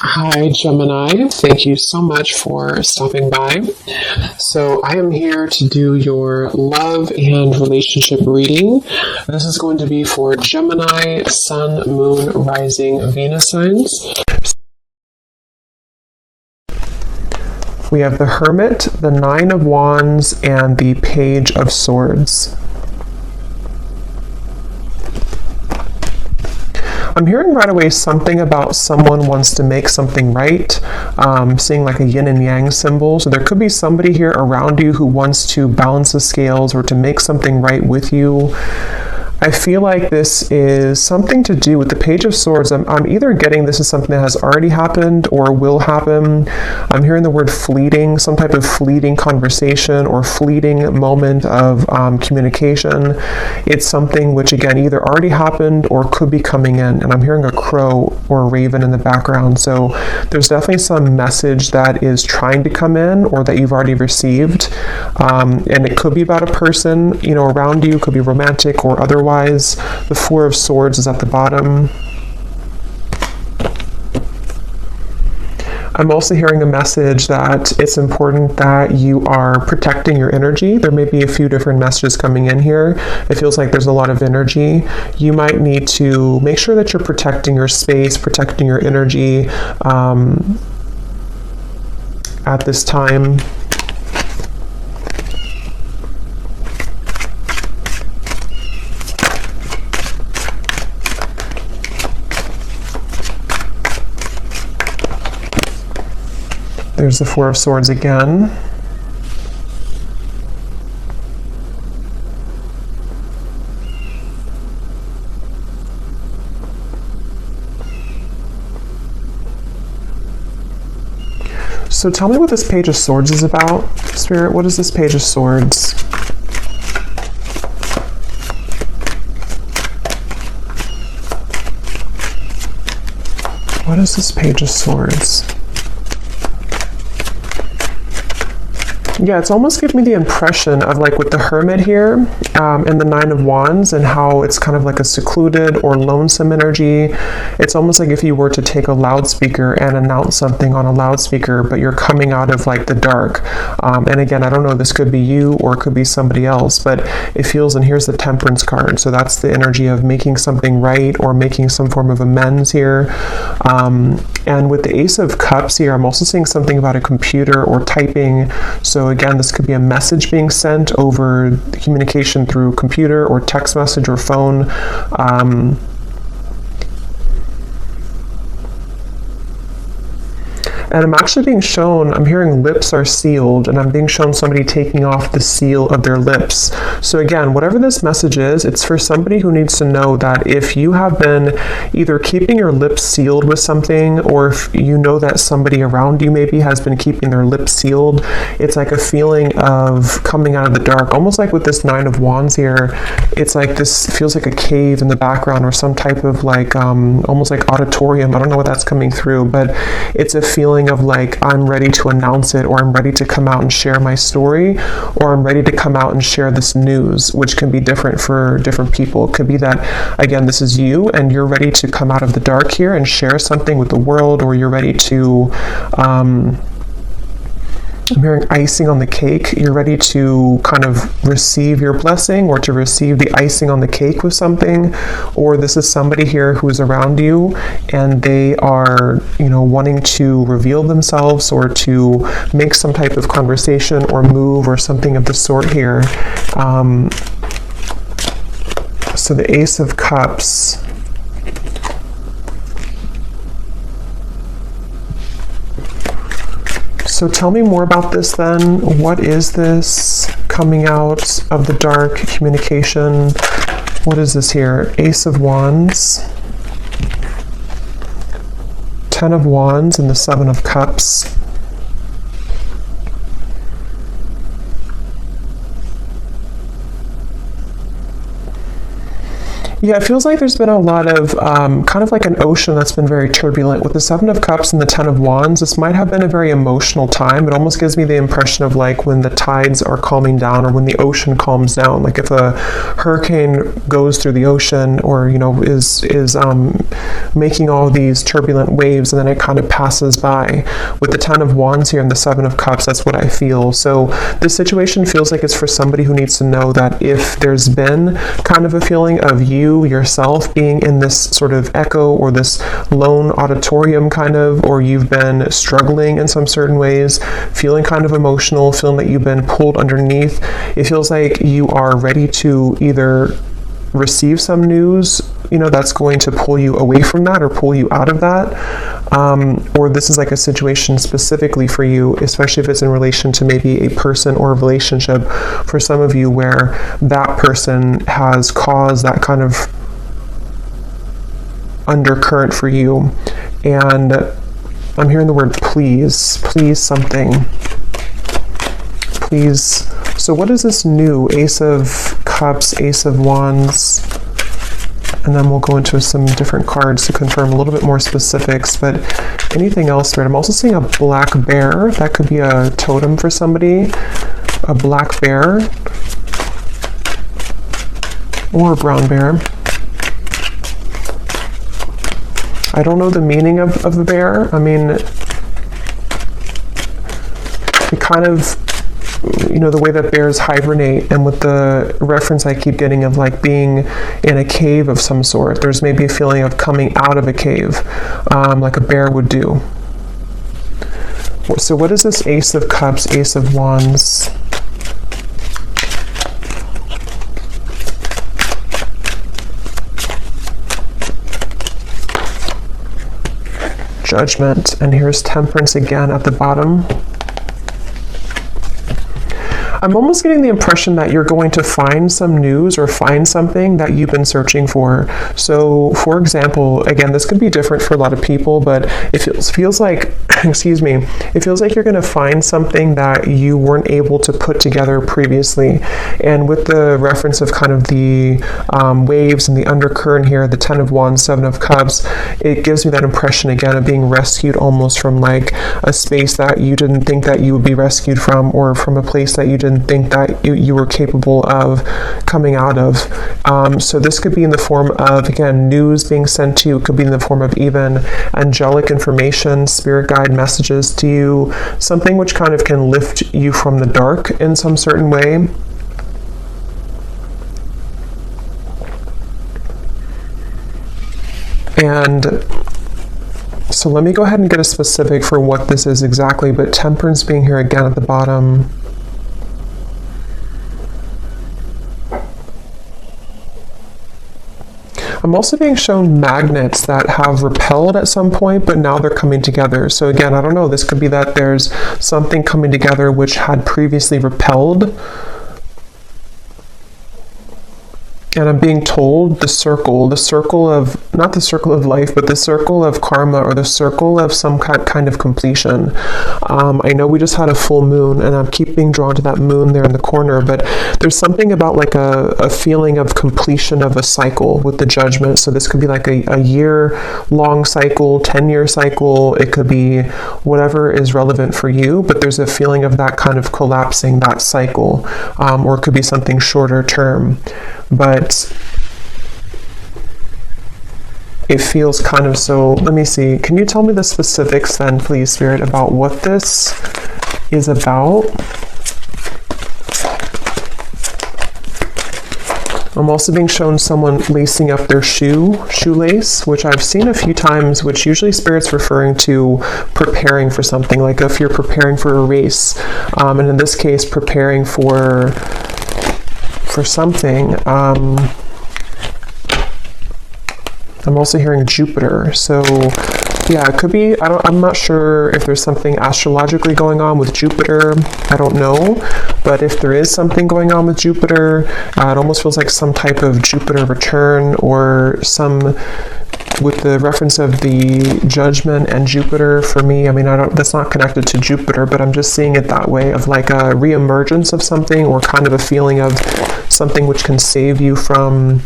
Hi, Gemini. Thank you so much for stopping by. So, I am here to do your love and relationship reading. This is going to be for Gemini, Sun, Moon, Rising, Venus signs. We have the Hermit, the Nine of Wands, and the Page of Swords. I'm hearing right away something about someone wants to make something right, seeing like a yin and yang symbol. So there could be somebody here around you who wants to balance the scales or to make something right with you. I feel like this is something to do with the Page of Swords. I'm either getting this is something that has already happened or will happen. I'm hearing the word fleeting, some type of fleeting conversation or fleeting moment of communication. It's something which, again, either already happened or could be coming in. And I'm hearing a crow or a raven in the background. So there's definitely some message that is trying to come in or that you've already received. And it could be about a person, around you. It could be romantic or otherwise. The Four of Swords is at the bottom. I'm also hearing a message that it's important that you are protecting your energy. There may be a few different messages coming in here. It feels like there's a lot of energy. You might need to make sure that you're protecting your space, protecting your energy at this time. There's the Four of Swords again. So tell me what this Page of Swords is about, Spirit. What is this Page of Swords? What is this Page of Swords? Yeah, it's almost giving me the impression of like with the Hermit here and the Nine of Wands and how it's kind of like a secluded or lonesome energy. It's almost like if you were to take a loudspeaker and announce something on a loudspeaker, but you're coming out of like the dark. And again, I don't know, this could be you or it could be somebody else, but it feels, and here's the Temperance card. So that's the energy of making something right or making some form of amends here. And with the Ace of Cups here, I'm also seeing something about a computer or typing. So again, this could be a message being sent over communication through computer or text message or phone. And I'm actually being shown, I'm hearing lips are sealed, and I'm being shown somebody taking off the seal of their lips. So again, whatever this message is, it's for somebody who needs to know that if you have been either keeping your lips sealed with something, or if you know that somebody around you maybe has been keeping their lips sealed, it's like a feeling of coming out of the dark. Almost like with this Nine of Wands here, it's like this feels like a cave in the background or some type of like, almost like auditorium. I don't know what that's coming through, but it's a feeling of like, I'm ready to announce it, or I'm ready to come out and share my story, or I'm ready to come out and share this news, which can be different for different people. It could be that, again, this is you and you're ready to come out of the dark here and share something with the world, or you're ready to I'm hearing icing on the cake. You're ready to kind of receive your blessing or to receive the icing on the cake with something. Or this is somebody here who's around you and they are, wanting to reveal themselves or to make some type of conversation or move or something of the sort here. So the Ace of Cups. So tell me more about this then. What is this coming out of the dark communication? What is this here? Ace of Wands, Ten of Wands, and the Seven of Cups. Yeah, it feels like there's been a lot of kind of like an ocean that's been very turbulent. With the Seven of Cups and the Ten of Wands, this might have been a very emotional time. It almost gives me the impression of like when the tides are calming down or when the ocean calms down. Like if a hurricane goes through the ocean or, you know, is making all these turbulent waves and then it kind of passes by. With the Ten of Wands here and the Seven of Cups, that's what I feel. So this situation feels like it's for somebody who needs to know that if there's been kind of a feeling of you yourself being in this sort of echo or this lone auditorium kind of, or you've been struggling in some certain ways, feeling kind of emotional, feeling that you've been pulled underneath, it feels like you are ready to either receive some news, you know, that's going to pull you away from that or pull you out of that, or this is like a situation specifically for you, especially if it's in relation to maybe a person or a relationship for some of you where that person has caused that kind of undercurrent for you. And I'm hearing the word please something, please. So what is this new? Ace of Cups, Ace of Wands, and then we'll go into some different cards to confirm a little bit more specifics. But anything else, right? I'm also seeing a black bear. That could be a totem for somebody. A black bear or a brown bear. I don't know the meaning of the bear. I mean, it kind of, you know, the way that bears hibernate, and with the reference I keep getting of like being in a cave of some sort, there's maybe a feeling of coming out of a cave, like a bear would do. So what is this Ace of Cups, Ace of Wands? Judgment, and here's Temperance again at the bottom. I'm almost getting the impression that you're going to find some news or find something that you've been searching for. So, for example, again, this could be different for a lot of people, but it feels like, excuse me, it feels like you're going to find something that you weren't able to put together previously. And with the reference of kind of the waves and the undercurrent here, the Ten of Wands, Seven of Cups, it gives me that impression again of being rescued almost from like a space that you didn't think that you would be rescued from, or from a place that you didn't think that you were capable of coming out of. So this could be in the form of, again, news being sent to you. It could be in the form of even angelic information, spirit guide messages to you, something which kind of can lift you from the dark in some certain way. And so let me go ahead and get a specific for what this is exactly, but Temperance being here again at the bottom. I'm also being shown magnets that have repelled at some point, but now they're coming together. So again, I don't know, this could be that there's something coming together which had previously repelled. And I'm being told the circle of, not the circle of life, but the circle of karma, or the circle of some kind of completion. I know we just had a full moon, and I keep being drawn to that moon there in the corner, but there's something about like a feeling of completion of a cycle with the Judgment. So this could be like a year-long cycle, 10-year cycle. It could be whatever is relevant for you, but there's a feeling of that kind of collapsing, that cycle, or it could be something shorter term. But it feels kind of so, let me see, can you tell me the specifics then, please, Spirit, about what this is about? I'm also being shown someone lacing up their shoelace, which I've seen a few times, which usually Spirit's referring to preparing for something, like if you're preparing for a race, and in this case, preparing for something. I'm also hearing Jupiter. So yeah, it could be, I'm not sure if there's something astrologically going on with Jupiter. I don't know. But if there is something going on with Jupiter, it almost feels like some type of Jupiter return, or some, with the reference of the Judgment and Jupiter for me, I mean, that's not connected to Jupiter, but I'm just seeing it that way, of like a reemergence of something, or kind of a feeling of something which can save you from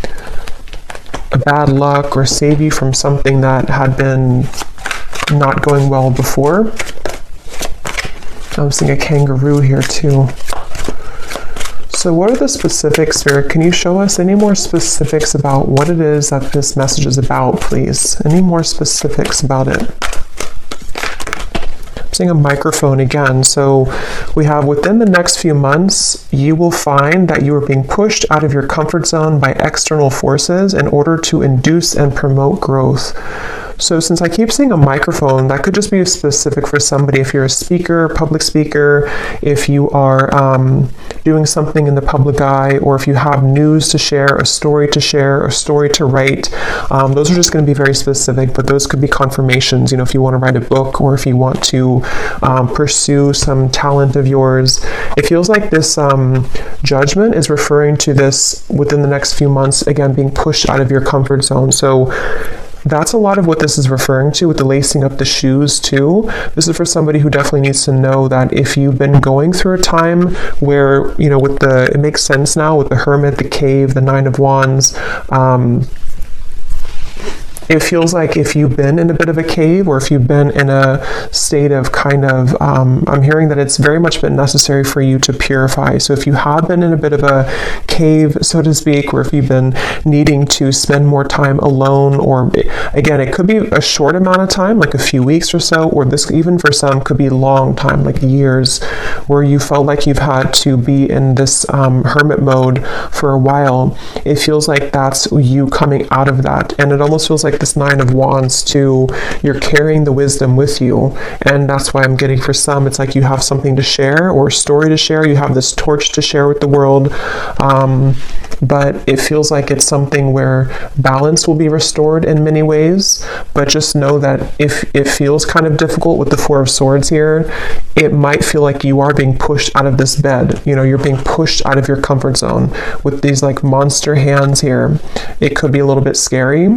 bad luck or save you from something that had been not going well before. I'm seeing a kangaroo here too. So what are the specifics, Spirit? Can you show us any more specifics about what it is that this message is about, please? Any more specifics about it? I'm seeing a microphone again. So we have, within the next few months, you will find that you are being pushed out of your comfort zone by external forces in order to induce and promote growth. So since I keep seeing a microphone, that could just be specific for somebody. If you're a speaker, public speaker, if you are doing something in the public eye, or if you have news to share, a story to write, those are just going to be very specific, but those could be confirmations, if you want to write a book, or if you want to pursue some talent of yours. It feels like this judgment is referring to this within the next few months, again, being pushed out of your comfort zone. So that's a lot of what this is referring to with the lacing up the shoes too. This is for somebody who definitely needs to know that if you've been going through a time where, it makes sense now with the Hermit, the Cave, the Nine of Wands, it feels like if you've been in a bit of a cave, or if you've been in a state of I'm hearing that it's very much been necessary for you to purify. So if you have been in a bit of a cave, so to speak, or if you've been needing to spend more time alone, or again, it could be a short amount of time, like a few weeks or so, or this even for some could be a long time, like years, where you felt like you've had to be in this hermit mode for a while. It feels like that's you coming out of that. And it almost feels like this Nine of Wands too, you're carrying the wisdom with you, and that's why I'm getting, for some, it's like you have something to share or a story to share, you have this torch to share with the world, but it feels like it's something where balance will be restored in many ways. But just know that if it feels kind of difficult with the Four of Swords here, it might feel like you are being pushed out of this bed, you're being pushed out of your comfort zone with these like monster hands here. It could be a little bit scary.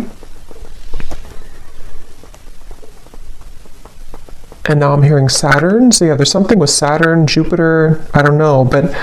And now I'm hearing Saturn. So yeah, there's something with Saturn, Jupiter, I don't know, but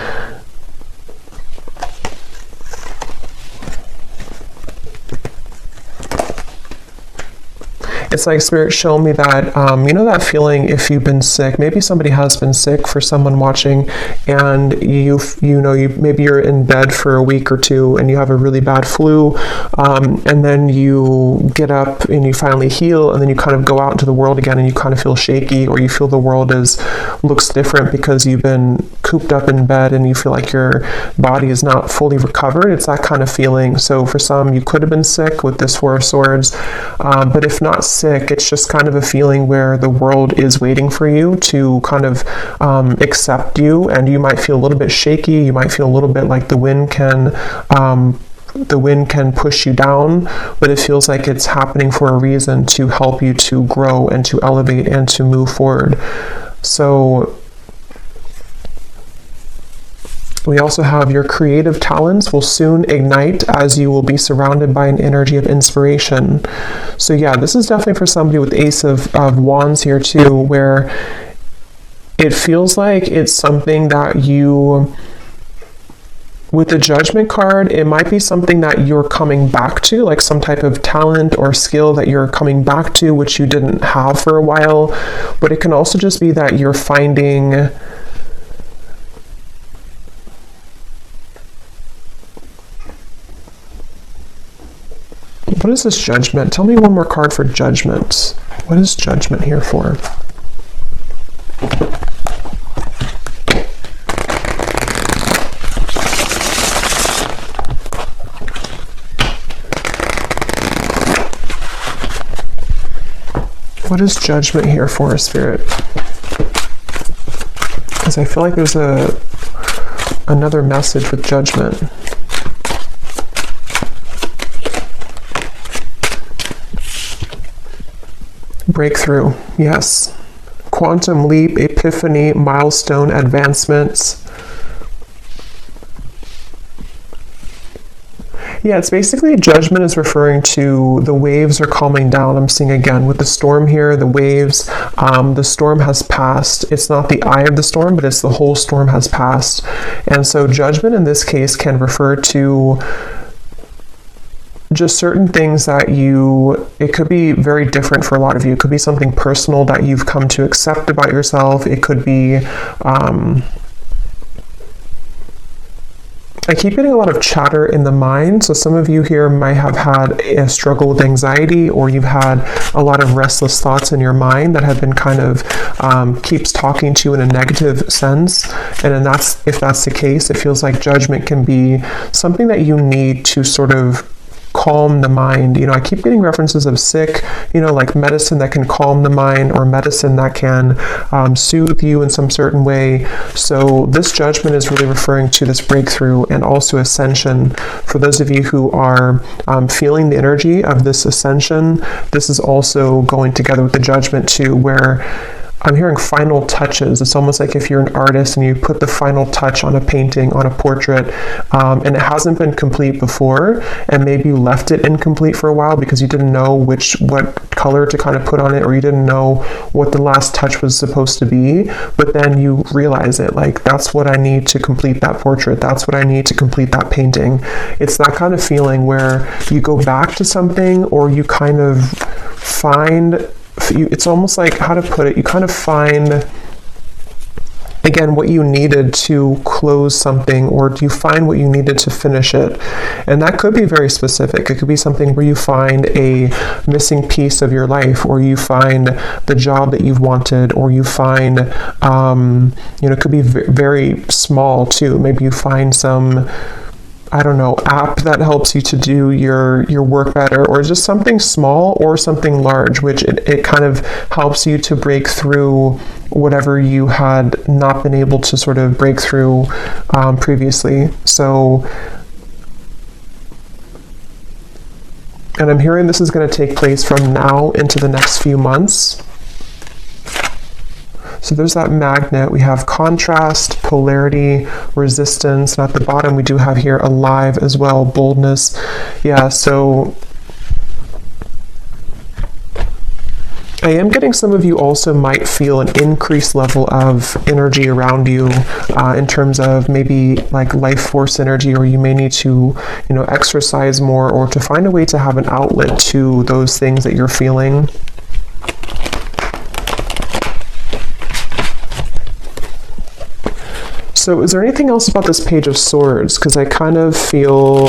it's like Spirit showing me that, that feeling if you've been sick, maybe somebody has been sick for someone watching, and maybe you're in bed for a week or two and you have a really bad flu, and then you get up and you finally heal, and then you kind of go out into the world again and you kind of feel shaky, or you feel the world looks different because you've been cooped up in bed and you feel like your body is not fully recovered. It's that kind of feeling. So for some, you could have been sick with this Four of Swords, but if not sick, it's just kind of a feeling where the world is waiting for you to kind of accept you, and you might feel a little bit shaky. You might feel a little bit like the wind can push you down, but it feels like it's happening for a reason, to help you to grow and to elevate and to move forward. So we also have your creative talents will soon ignite as you will be surrounded by an energy of inspiration. So yeah, this is definitely for somebody with Ace of Wands here too, where it feels like it's something that you, with the Judgment card, it might be something that you're coming back to, like some type of talent or skill that you're coming back to, which you didn't have for a while. But it can also just be that you're finding what is this Judgment? Tell me one more card for Judgment. What is Judgment here for? What is Judgment here for, Spirit? Because I feel like there's another message with Judgment. Breakthrough, yes. Quantum leap, epiphany, milestone, advancements. Yeah, it's basically Judgment is referring to the waves are calming down. I'm seeing again with the storm here, the waves, the storm has passed. It's not the eye of the storm, but it's the whole storm has passed. And so Judgment in this case can refer to just certain things that it could be very different for a lot of you. It could be something personal that you've come to accept about yourself. It could be, I keep getting a lot of chatter in the mind. So some of you here might have had a struggle with anxiety, or you've had a lot of restless thoughts in your mind that have been kind of keeps talking to you in a negative sense. And then if that's the case, it feels like judgment can be something that you need to sort of calm the mind. I keep getting references of sick, like medicine that can calm the mind, or medicine that can soothe you in some certain way. So this judgment is really referring to this breakthrough and also ascension. For those of you who are feeling the energy of this ascension, this is also going together with the judgment too, where I'm hearing final touches. It's almost like if you're an artist and you put the final touch on a painting, on a portrait, and it hasn't been complete before, and maybe you left it incomplete for a while because you didn't know what color to kind of put on it, or you didn't know what the last touch was supposed to be, but then you realize it, like, that's what I need to complete that portrait, that's what I need to complete that painting. It's that kind of feeling where you go back to something, or you kind of find, it's almost like, how to put it, you kind of find again what you needed to close something, or do you find what you needed to finish it? And that could be very specific. It could be something where you find a missing piece of your life, or you find the job that you've wanted, or you find it could be very small too. Maybe you find some, I don't know, app that helps you to do your work better, or just something small or something large, which it kind of helps you to break through whatever you had not been able to sort of break through previously. So, and I'm hearing this is going to take place from now into the next few months. So there's that magnet. We have contrast, polarity, resistance, and at the bottom we do have here alive as well, boldness. Yeah, so I am getting some of you also might feel an increased level of energy around you in terms of maybe like life force energy, or you may need to, exercise more, or to find a way to have an outlet to those things that you're feeling. So is there anything else about this Page of Swords? Because I kind of feel,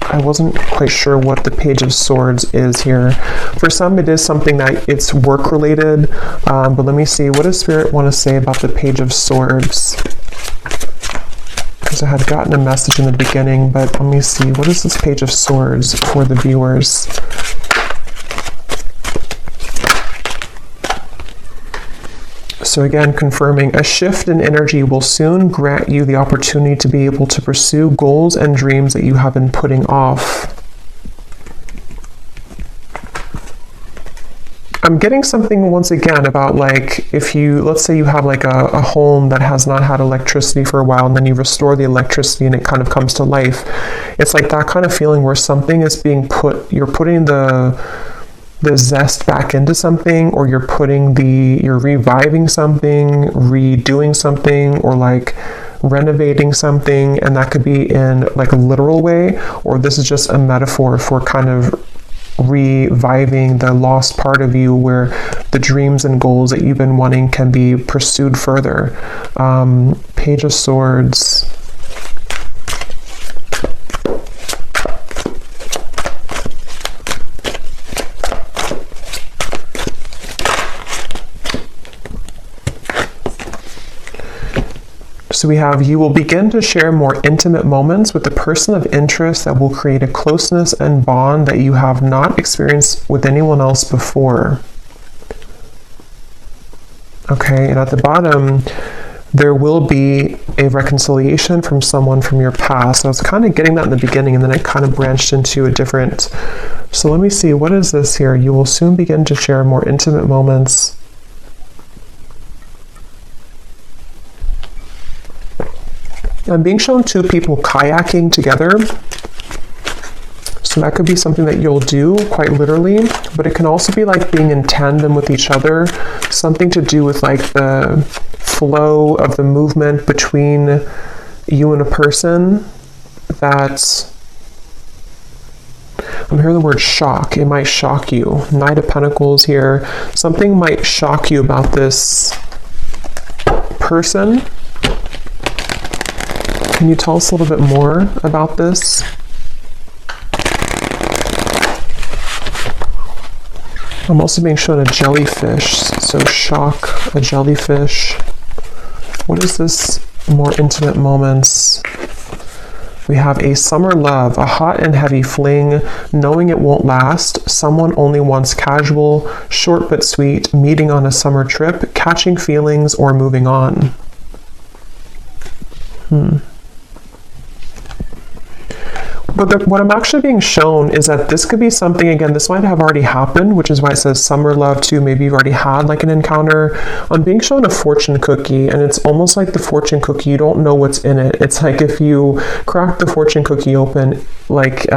I wasn't quite sure what the Page of Swords is here. For some, it is something that it's work related, but let me see, what does Spirit want to say about the Page of Swords? Because I had gotten a message in the beginning, but let me see, what is this Page of Swords for the viewers? So again, confirming, a shift in energy will soon grant you the opportunity to be able to pursue goals and dreams that you have been putting off. I'm getting something once again about, like, if you, let's say you have like a home that has not had electricity for a while, and then you restore the electricity and it kind of comes to life. It's like that kind of feeling where something is being you're putting the zest back into something, or you're reviving something, redoing something, or like renovating something. And that could be in like a literal way, or this is just a metaphor for kind of reviving the lost part of you, where the dreams and goals that you've been wanting can be pursued further. Page of Swords. So we have, you will begin to share more intimate moments with the person of interest that will create a closeness and bond that you have not experienced with anyone else before. Okay, and at the bottom, there will be a reconciliation from someone from your past. So I was kind of getting that in the beginning, and then it kind of branched into a different. So let me see, what is this here? You will soon begin to share more intimate moments. I'm being shown two people kayaking together. So that could be something that you'll do quite literally, but it can also be like being in tandem with each other, something to do with like the flow of the movement between you and a person. That's I'm hearing the word shock. It might shock you. Knight of Pentacles here. Something might shock you about this person. Can you tell us a little bit more about this? I'm also being shown a jellyfish. So shock, a jellyfish. What is this? More intimate moments. We have a summer love, a hot and heavy fling, knowing it won't last. Someone only wants casual, short but sweet, meeting on a summer trip, catching feelings, or moving on. But what I'm actually being shown is that this could be something, again, this might have already happened, which is why it says summer love too. Maybe you've already had like an encounter. I'm being shown a fortune cookie, and it's almost like the fortune cookie, you don't know what's in it. It's like if you crack the fortune cookie open, like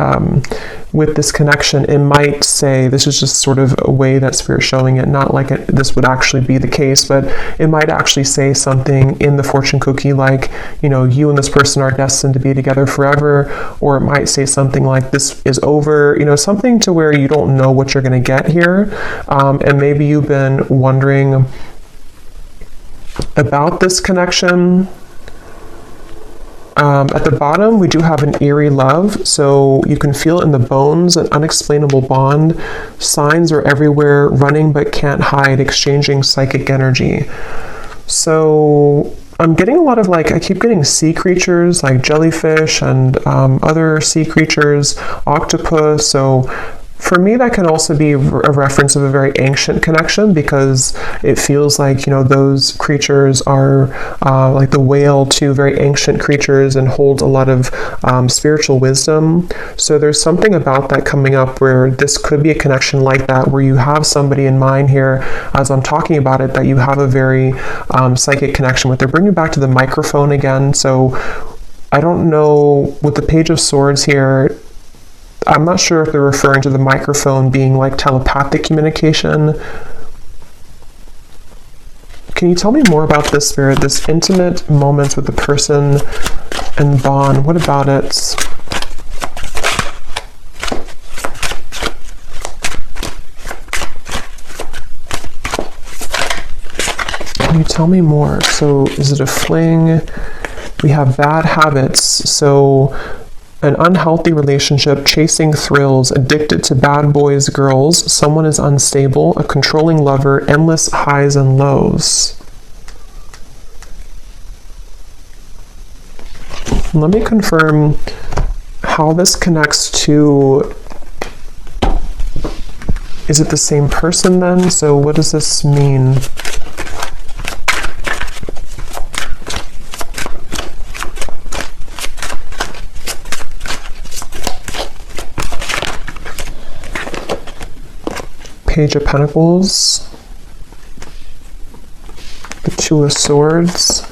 with this connection, it might say, this is just sort of a way that Spirit's showing it, not like this would actually be the case, but it might actually say something in the fortune cookie like, you know, you and this person are destined to be together forever, or it might say something like this is over, you know, something to where you don't know what you're going to get here. And maybe you've been wondering about this connection. At the bottom, we do have an eerie love, so you can feel in the bones an unexplainable bond. Signs are everywhere, running but can't hide, exchanging psychic energy. So I'm getting a lot of I keep getting sea creatures like jellyfish and other sea creatures, octopus. So for me, that can also be a reference of a very ancient connection, because it feels like, you know, those creatures are like the whale too, very ancient creatures and hold a lot of spiritual wisdom. So there's something about that coming up where this could be a connection like that, where you have somebody in mind here as I'm talking about it that you have a very psychic connection with. They're bringing back to the microphone again. So I don't know, with the Page of Swords here, I'm not sure if they're referring to the microphone being like telepathic communication. Can you tell me more about this, Spirit? This intimate moments with the person and bond. What about it? Can you tell me more? So is it a fling? We have bad habits. So an unhealthy relationship, chasing thrills, addicted to bad boys, girls, someone is unstable, a controlling lover, endless highs and lows. Let me confirm how this connects to, is it the same person then? So what does this mean? Page of Pentacles, the Two of Swords.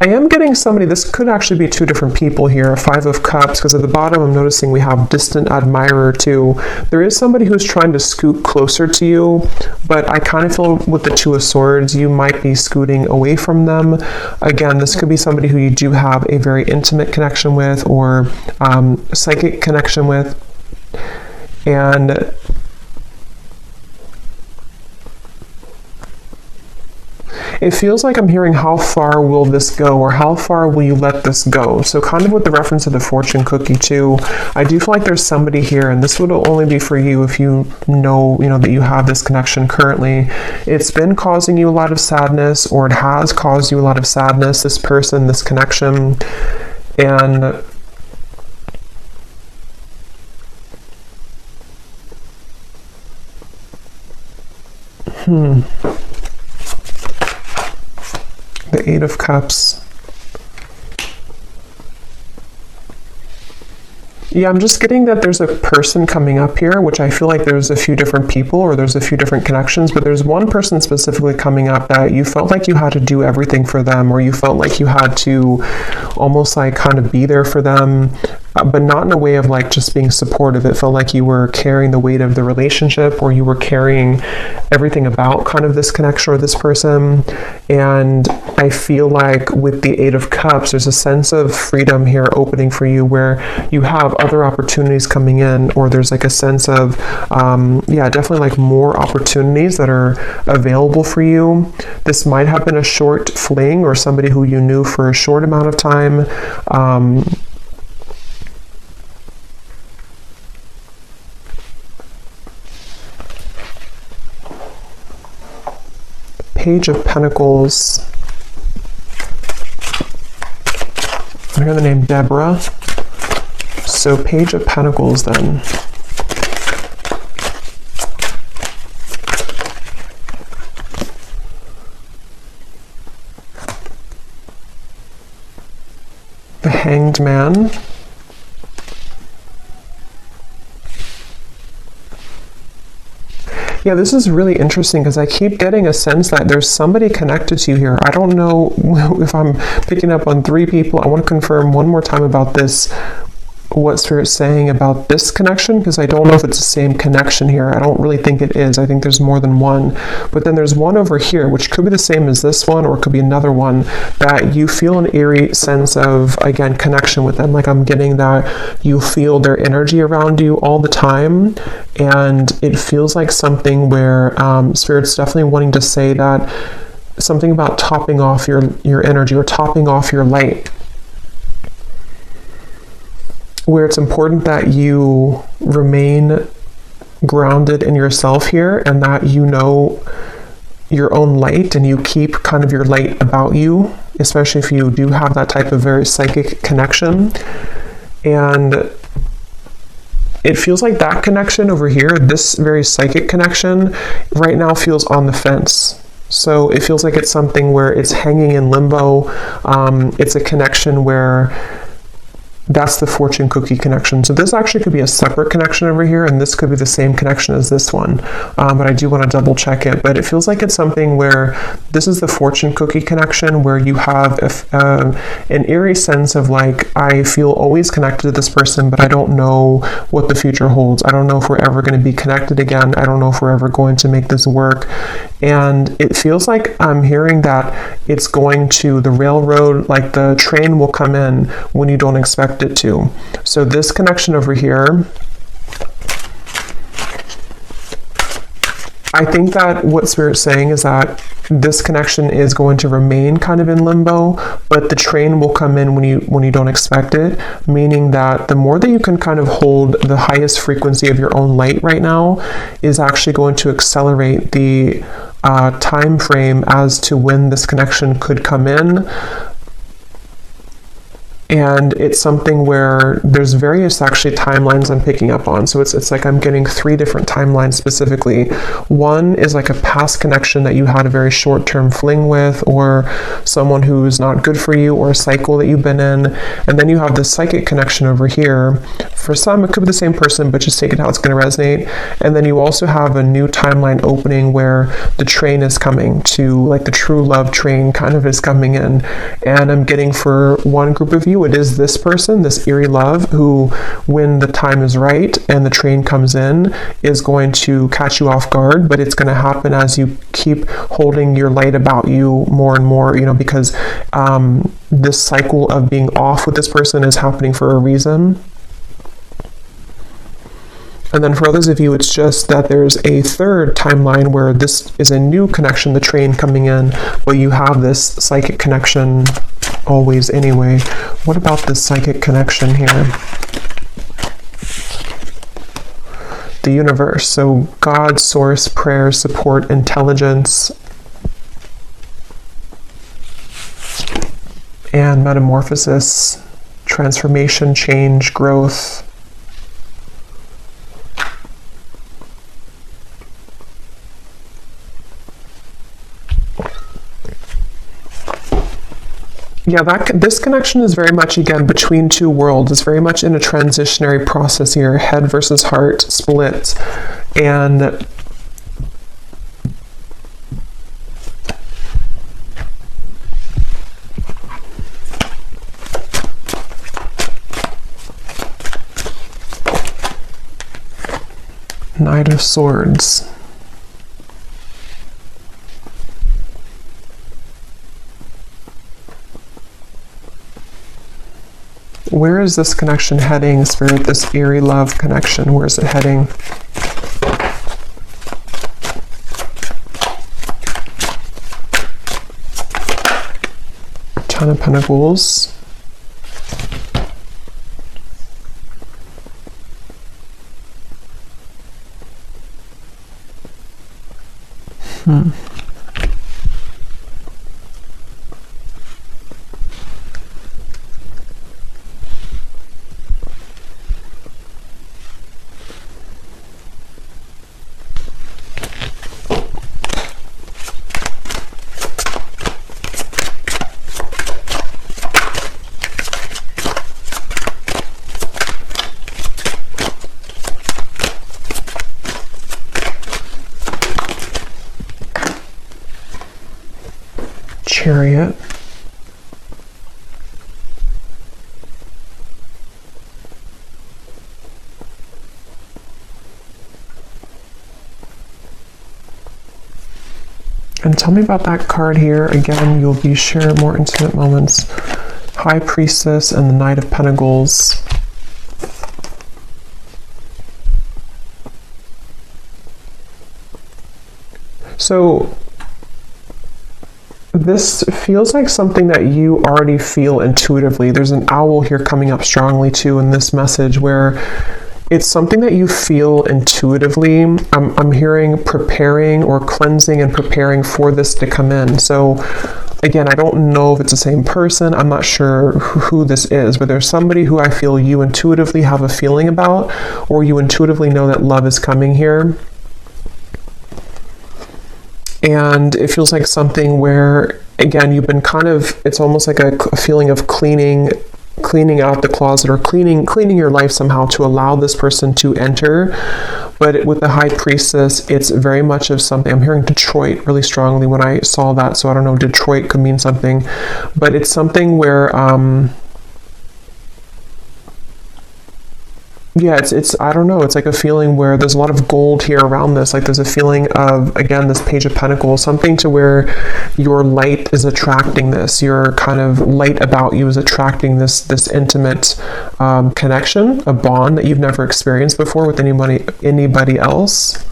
I am getting somebody, this could actually be two different people here, Five of Cups, because at the bottom I'm noticing we have distant admirer too. There is somebody who's trying to scoot closer to you, but I kind of feel with the Two of Swords, you might be scooting away from them. Again, this could be somebody who you do have a very intimate connection with, or psychic connection with. And it feels like I'm hearing, how far will this go, or how far will you let this go? So kind of with the reference to the fortune cookie too, I do feel like there's somebody here, and this would only be for you if you know that you have this connection currently. It's been causing you a lot of sadness, or it has caused you a lot of sadness, this person, this connection. And the Eight of Cups. Yeah, I'm just getting that there's a person coming up here, which I feel like there's a few different people, or there's a few different connections, but there's one person specifically coming up that you felt like you had to do everything for them, or you felt like you had to almost like kind of be there for them, but not in a way of like just being supportive. It felt like you were carrying the weight of the relationship, or you were carrying everything about kind of this connection or this person. And I feel like with the Eight of Cups, there's a sense of freedom here opening for you where you have other opportunities coming in, or there's like a sense of, definitely like more opportunities that are available for you. This might have been a short fling or somebody who you knew for a short amount of time. Page of Pentacles. I hear the name Deborah. So Page of Pentacles then. The Hanged Man. Yeah, this is really interesting because I keep getting a sense that there's somebody connected to you here. I don't know if I'm picking up on 3 people. I want to confirm one more time about this, what Spirit's saying about this connection, because I don't know if it's the same connection here. I don't really think it is. I think there's more than one. But then there's one over here, which could be the same as this one, or it could be another one, that you feel an eerie sense of, again, connection with them. Like I'm getting that you feel their energy around you all the time. And it feels like something where Spirit's definitely wanting to say that something about topping off your energy or topping off your light, where it's important that you remain grounded in yourself here and that you know your own light and you keep kind of your light about you, especially if you do have that type of very psychic connection. And it feels like that connection over here, this very psychic connection, right now feels on the fence. So it feels like it's something where it's hanging in limbo. It's a connection where that's the fortune cookie connection. So this actually could be a separate connection over here, and this could be the same connection as this one. But I do want to double check it. But it feels like it's something where this is the fortune cookie connection, where you have an eerie sense of like, I feel always connected to this person, but I don't know what the future holds. I don't know if we're ever going to be connected again. I don't know if we're ever going to make this work. And it feels like I'm hearing that it's going to the railroad, like the train will come in when you don't expect it to. So this connection over here, I think that what Spirit's saying is that this connection is going to remain kind of in limbo, but the train will come in when you don't expect it, meaning that the more that you can kind of hold the highest frequency of your own light right now is actually going to accelerate the time frame as to when this connection could come in. And it's something where there's various actually timelines I'm picking up on. So it's like I'm getting 3 different timelines specifically. One is like a past connection that you had a very short-term fling with, or someone who's not good for you, or a cycle that you've been in. And then you have this psychic connection over here. For some, it could be the same person, but just take it how it's going to resonate. And then you also have a new timeline opening where the train is coming to, like the true love train kind of is coming in. And I'm getting for one group of you, it is this person, this eerie love, who when the time is right and the train comes in is going to catch you off guard, but it's going to happen as you keep holding your light about you more and more, because this cycle of being off with this person is happening for a reason. And then for others of you, it's just that there's a third timeline where this is a new connection, the train coming in, but you have this psychic connection always anyway. What about this psychic connection here? The universe. So God, source, prayer, support, intelligence, and metamorphosis, transformation, change, growth. Yeah, this connection is very much, again, between 2 worlds. It's very much in a transitionary process here, head versus heart split. And Knight of Swords. Where is this connection heading, Spirit? This eerie love connection, where is it heading? Ten of Pentacles. Chariot. And tell me about that card here. Again, you'll be sharing more intimate moments. High Priestess and the Knight of Pentacles. So this feels like something that you already feel intuitively. There's an owl here coming up strongly too in this message, where it's something that you feel intuitively. I'm hearing preparing or cleansing and preparing for this to come in. So again, I don't know if it's the same person. I'm not sure who this is, but there's somebody who I feel you intuitively have a feeling about, or you intuitively know that love is coming here. And it feels like something where, again, you've been kind of, it's almost like a feeling of cleaning out the closet, or cleaning your life somehow to allow this person to enter. But with the High Priestess, it's very much of something. I'm hearing Detroit really strongly when I saw that. So I don't know, Detroit could mean something, but it's something where, yeah, it's I don't know, it's like a feeling where there's a lot of gold here around this. Like there's a feeling of, again, this Page of Pentacles, something to where your light is attracting this. Your kind of light about you is attracting this intimate connection, a bond that you've never experienced before with anybody else.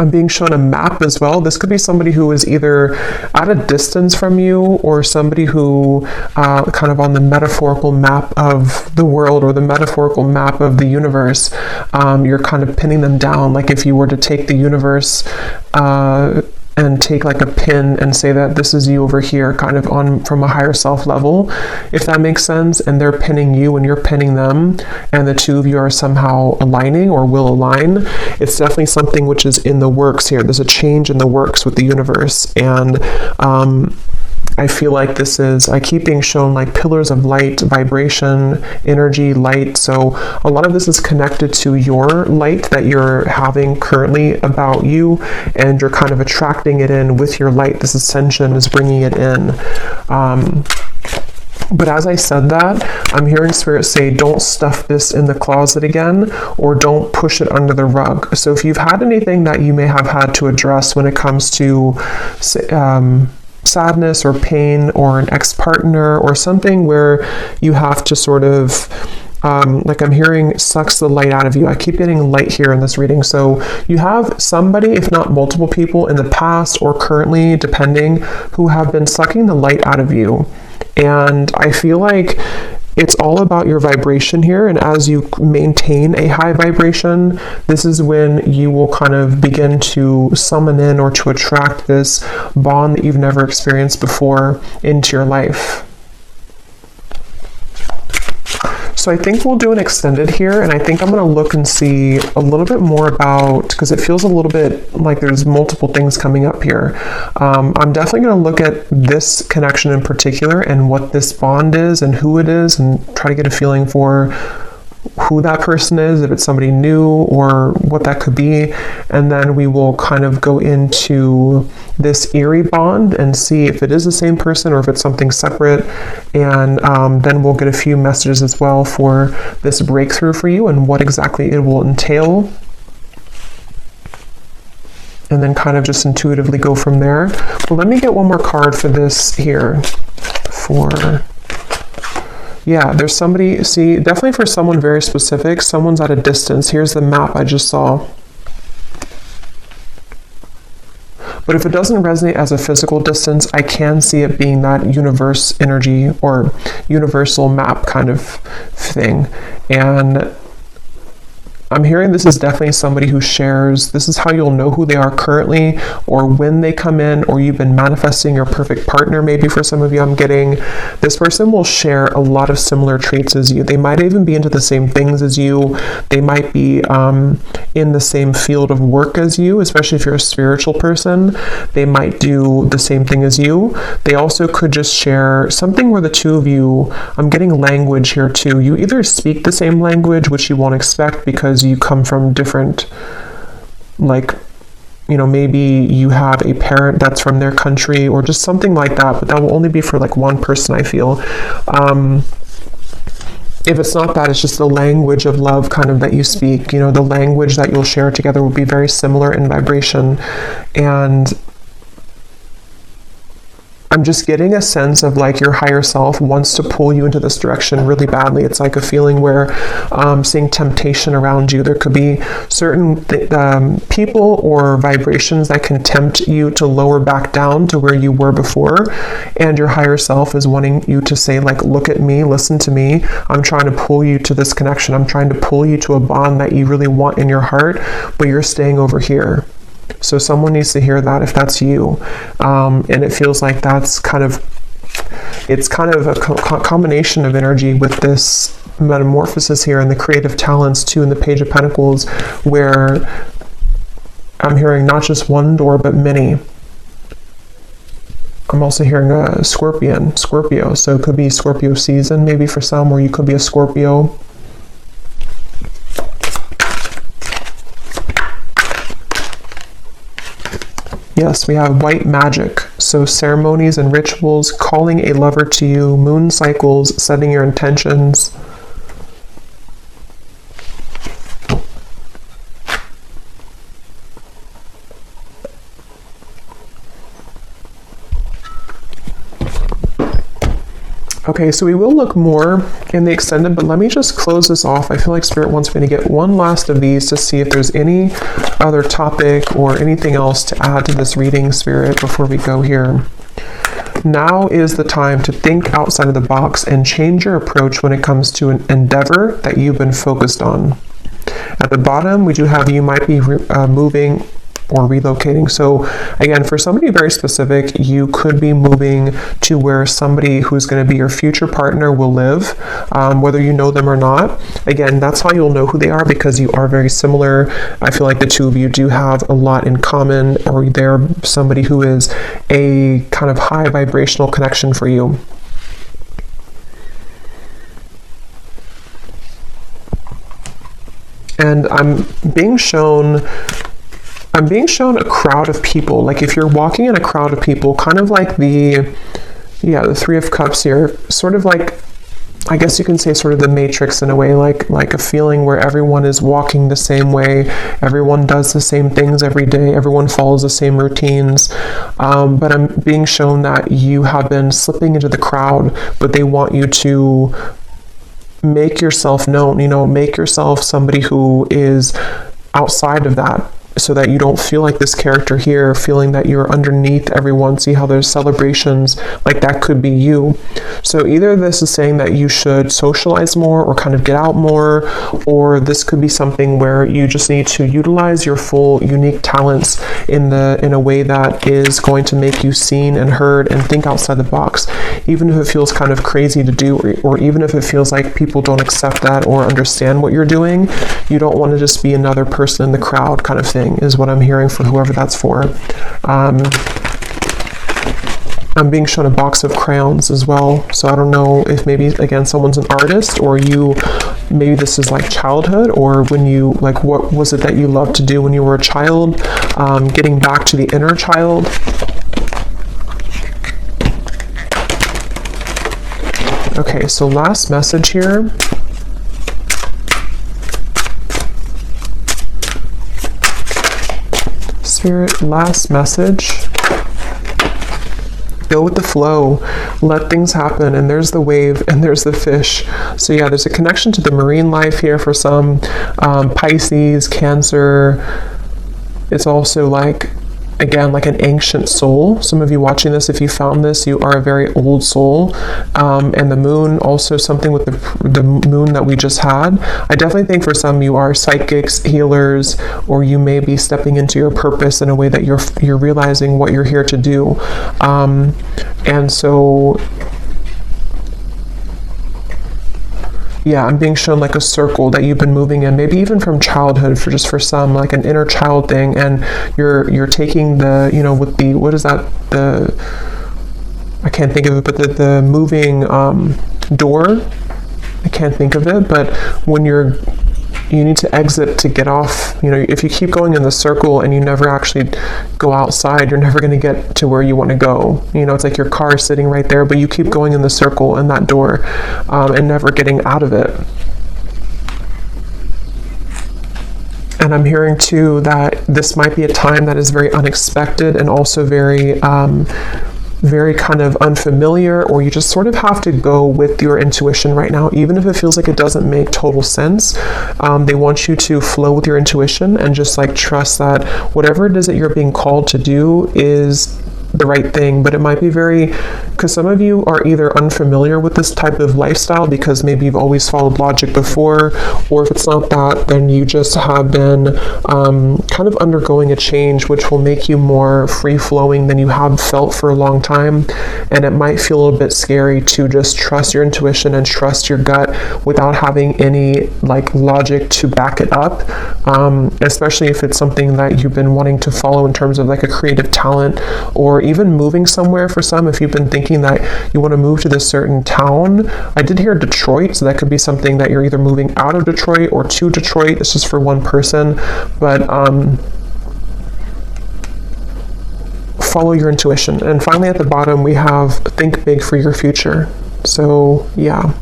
I'm being shown a map as well. This could be somebody who is either at a distance from you, or somebody who kind of on the metaphorical map of the world, or the metaphorical map of the universe. You're kind of pinning them down. Like if you were to take the universe and take like a pin and say that this is you over here, kind of on from a higher self level, if that makes sense, and they're pinning you and you're pinning them, and the two of you are somehow aligning or will align. It's definitely something which is in the works here. There's a change in the works with the universe, and I feel like this is, I keep being shown like pillars of light, vibration, energy, light. So a lot of this is connected to your light that you're having currently about you, and you're kind of attracting it in with your light. This ascension is bringing it in. But as I said that, I'm hearing Spirit say, don't stuff this in the closet again, or don't push it under the rug. So if you've had anything that you may have had to address when it comes to sadness or pain, or an ex-partner, or something where you have to sort of like I'm hearing sucks the light out of you. I keep getting light here in this reading. So you have somebody, if not multiple people in the past or currently, depending, who have been sucking the light out of you. And I feel like it's all about your vibration here. And as you maintain a high vibration, this is when you will kind of begin to summon in or to attract this bond that you've never experienced before into your life. So I think we'll do an extended here, and I think I'm going to look and see a little bit more about, because it feels a little bit like there's multiple things coming up here. I'm definitely going to look at this connection in particular and what this bond is and who it is, and try to get a feeling for who that person is, if it's somebody new or what that could be. And then we will kind of go into this eerie bond and see if it is the same person or if it's something separate. And then we'll get a few messages as well for this breakthrough for you and what exactly it will entail. And then kind of just intuitively go from there. Well, let me get one more card for this here, for Yeah, there's somebody, see, definitely for someone very specific, someone's at a distance. Here's the map I just saw. But if it doesn't resonate as a physical distance, I can see it being that universe energy or universal map kind of thing. And I'm hearing this is definitely somebody who shares, this is how you'll know who they are currently or when they come in, or you've been manifesting your perfect partner. Maybe for some of you, I'm getting this person will share a lot of similar traits as you. They might even be into the same things as you. They might be in the same field of work as you, especially if you're a spiritual person. They might do the same thing as you. They also could just share something where the two of you, I'm getting language here too. You either speak the same language, which you won't expect because you come from different, like, you know, maybe you have a parent that's from their country or just something like that, but that will only be for like one person, I feel. If it's not that, it's just the language of love kind of that you speak, you know, the language that you'll share together will be very similar in vibration. And I'm just getting a sense of like your higher self wants to pull you into this direction really badly. It's like a feeling where seeing temptation around you. There could be certain people or vibrations that can tempt you to lower back down to where you were before. And your higher self is wanting you to say like, look at me, listen to me. I'm trying to pull you to this connection. I'm trying to pull you to a bond that you really want in your heart, but you're staying over here. So someone needs to hear that if that's you. And it feels like that's kind of, it's kind of a combination of energy with this metamorphosis here and the creative talents too in the Page of Pentacles, where I'm hearing not just one door, but many. I'm also hearing a Scorpio. So it could be Scorpio season maybe for some, or you could be a Scorpio. Yes, we have white magic. So ceremonies and rituals, calling a lover to you, moon cycles, setting your intentions. Okay, so we will look more in the extended, but let me just close this off. I feel like Spirit wants me to get one last of these to see if there's any other topic or anything else to add to this reading, Spirit, before we go here. Now is the time to think outside of the box and change your approach when it comes to an endeavor that you've been focused on. At the bottom, we do have you might be moving or relocating. So again, for somebody very specific, you could be moving to where somebody who's going to be your future partner will live, whether you know them or not. Again, that's how you'll know who they are, because you are very similar. I feel like the two of you do have a lot in common, or they're somebody who is a kind of high vibrational connection for you. And I'm being shown a crowd of people. Like if you're walking in a crowd of people, kind of like the Three of Cups here, sort of like, I guess you can say sort of the Matrix in a way, like a feeling where everyone is walking the same way, everyone does the same things every day, everyone follows the same routines. But I'm being shown that you have been slipping into the crowd, but they want you to make yourself known, make yourself somebody who is outside of that, so that you don't feel like this character here, feeling that you're underneath everyone. See how there's celebrations, like that could be you. So either this is saying that you should socialize more or kind of get out more, or this could be something where you just need to utilize your full unique talents in a way that is going to make you seen and heard, and think outside the box, even if it feels kind of crazy to do, or even if it feels like people don't accept that or understand what you're doing. You don't want to just be another person in the crowd kind of thing, is what I'm hearing for whoever that's for. I'm being shown a box of crayons as well. So I don't know if maybe, again, someone's an artist, or maybe this is like childhood, or when you, like, what was it that you loved to do when you were a child? Getting back to the inner child. Okay, so last message here. Spirit, last message. Go with the flow, let things happen, and there's the wave and there's the fish. So yeah, there's a connection to the marine life here for some. Pisces, Cancer. It's also like, again, like an ancient soul. Some of you watching this, if you found this, you are a very old soul. And the moon, also something with the moon that we just had. I definitely think for some you are psychics, healers, or you may be stepping into your purpose in a way that you're realizing what you're here to do. And so yeah, I'm being shown like a circle that you've been moving in, maybe even from childhood, for some, like an inner child thing, and you're taking the, you know, with the, what is that, I can't think of it, but the moving door, I can't think of it, but when you need to exit to get off. You know, if you keep going in the circle and you never actually go outside, you're never going to get to where you want to go. You know, it's like your car is sitting right there, but you keep going in the circle in that door and never getting out of it. And I'm hearing too that this might be a time that is very unexpected and also very kind of unfamiliar, or you just sort of have to go with your intuition right now, even if it feels like it doesn't make total sense. They want you to flow with your intuition and just like trust that whatever it is that you're being called to do is the right thing. But it might be because some of you are either unfamiliar with this type of lifestyle because maybe you've always followed logic before, or if it's not that, then you just have been kind of undergoing a change which will make you more free-flowing than you have felt for a long time. And it might feel a little bit scary to just trust your intuition and trust your gut without having any like logic to back it up, especially if it's something that you've been wanting to follow in terms of like a creative talent, or even moving somewhere. For some, if you've been thinking that you want to move to this certain town, I did hear Detroit, so that could be something that you're either moving out of Detroit or to Detroit. This is for one person, but follow your intuition. And finally at the bottom we have think big for your future. So yeah.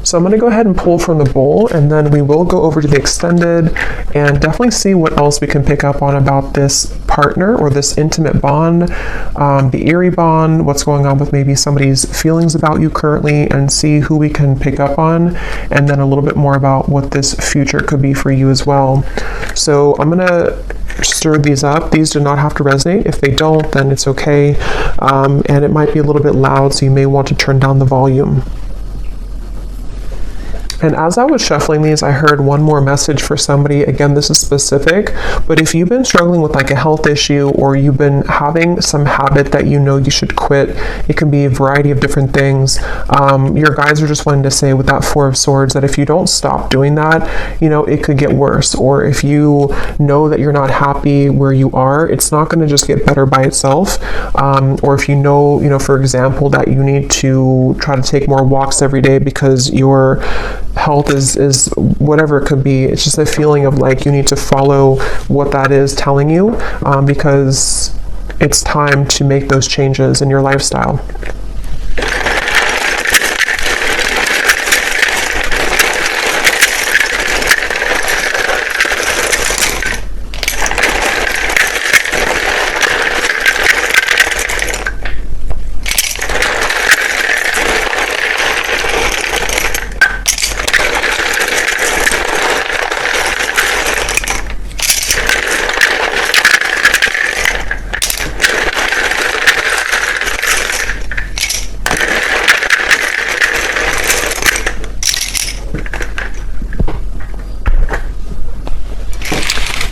So I'm going to go ahead and pull from the bowl, and then we will go over to the extended and definitely see what else we can pick up on about this partner or this intimate bond, the eerie bond, what's going on with maybe somebody's feelings about you currently, and see who we can pick up on, and then a little bit more about what this future could be for you as well. So I'm going to stir these up. These do not have to resonate. If they don't, then it's okay. And it might be a little bit loud, so you may want to turn down the volume. And as I was shuffling these, I heard one more message for somebody. Again, this is specific, but if you've been struggling with like a health issue, or you've been having some habit that you know you should quit, it can be a variety of different things. Your guides are just wanting to say with that Four of Swords that if you don't stop doing that, you know, it could get worse. Or if you know that you're not happy where you are, it's not going to just get better by itself. Or if you know, for example, that you need to try to take more walks every day because your health is whatever it could be. It's just a feeling of like you need to follow what that is telling you, because it's time to make those changes in your lifestyle.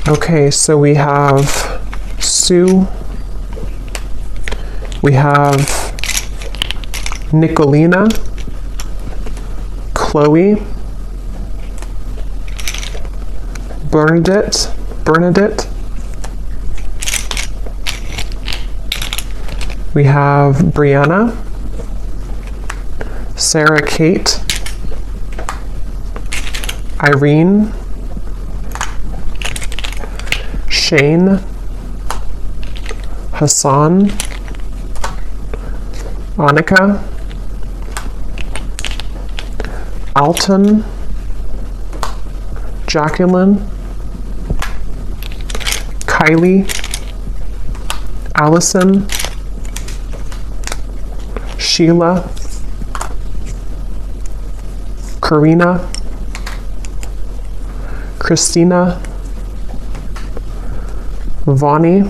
Okay, so we have Sue, we have Nicolina, Chloe, Bernadette, we have Brianna, Sarah Kate, Irene, Shane, Hassan, Annika, Alton, Jacqueline, Kylie, Allison, Sheila, Karina, Christina, Vonnie,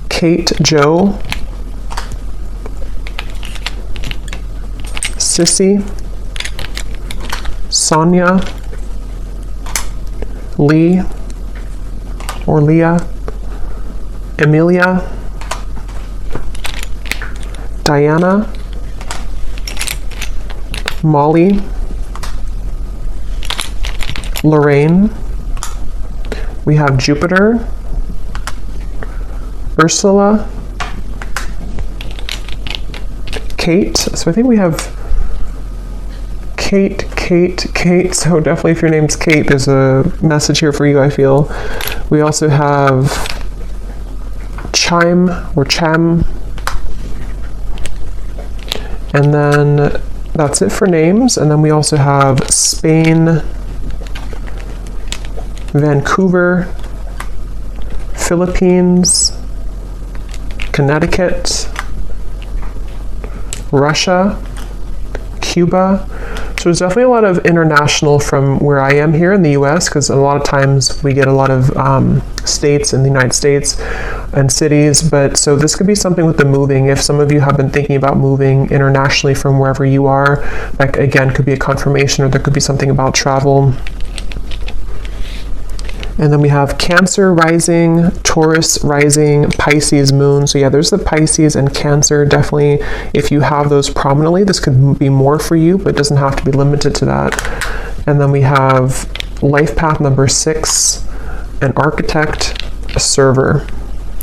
Kate Jo, Sissy, Sonia, Lee or Leah, Amelia, Diana, Molly, Lorraine, we have Jupiter, Ursula, Kate, so I think we have Kate, so definitely if your name's Kate, there's a message here for you, I feel. We also have Chime or Cham, and then that's it for names, and then we also have Spain, Vancouver, Philippines, Connecticut, Russia, Cuba. So there's definitely a lot of international from where I am here in the US, because a lot of times we get a lot of states in the United States and cities, but so this could be something with the moving. If some of you have been thinking about moving internationally from wherever you are, that again could be a confirmation, or there could be something about travel. And then we have Cancer rising, Taurus rising, Pisces moon. So yeah, there's the Pisces and Cancer. Definitely, if you have those prominently, this could be more for you, but it doesn't have to be limited to that. And then we have life path number 6, an architect, a server.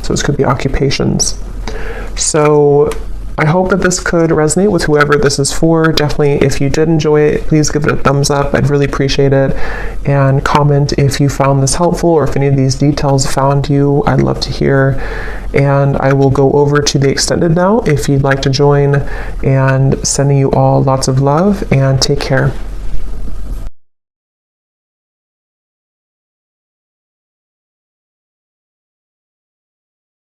So this could be occupations. So I hope that this could resonate with whoever this is for. Definitely, if you did enjoy it, please give it a thumbs up. I'd really appreciate it. And comment if you found this helpful, or if any of these details found you. I'd love to hear. And I will go over to the extended now if you'd like to join. And sending you all lots of love, and take care.